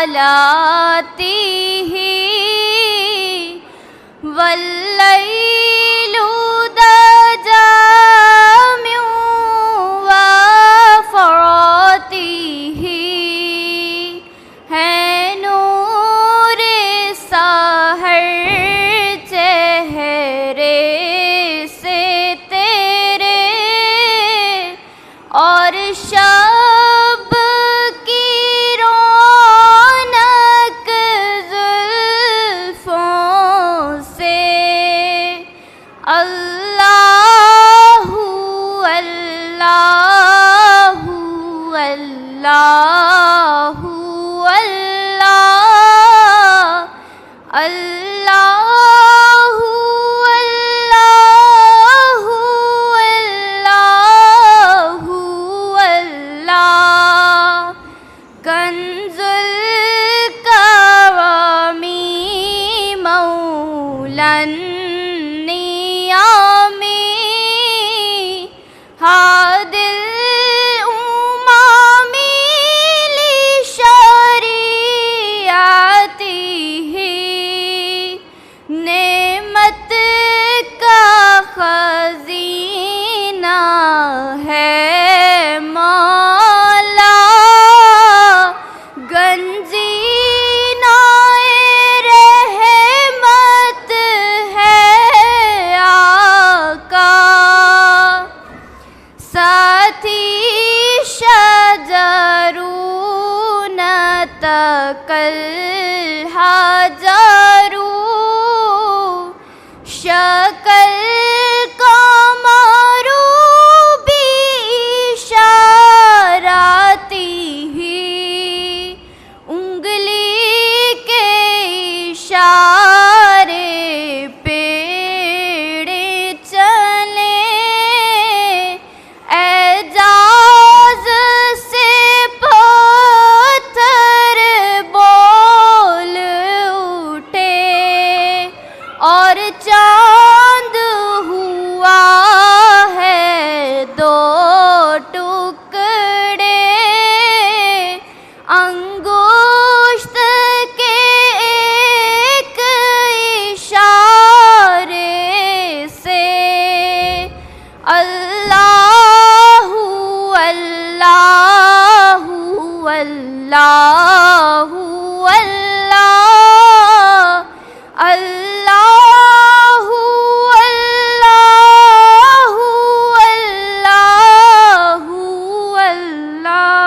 صلاته والليل دجى من وفراته ہے نور سحر چہرے سے تیرے اور شب کی رونق زلفوں سے اللہ اللہ اللہ اللہ اللہ اللہ اللہ کنز الکرم مولا النعم ہادی الامم لشریعته نعمت کا خزینہ ہے مولا گنجینہ رحمت ہے آقا ساتھی شجرون تکل حجروں شکل قمرو باشارته انگلی کے اشارے پیڑ چلے اعجاز سے پتھر بول اٹھے اور چاند ہوا ہے دو ٹکڑے انگشت کے ایک اشارے سے اللہ اللہ اللہ اللہ اللہ اللہ اللہ اللہ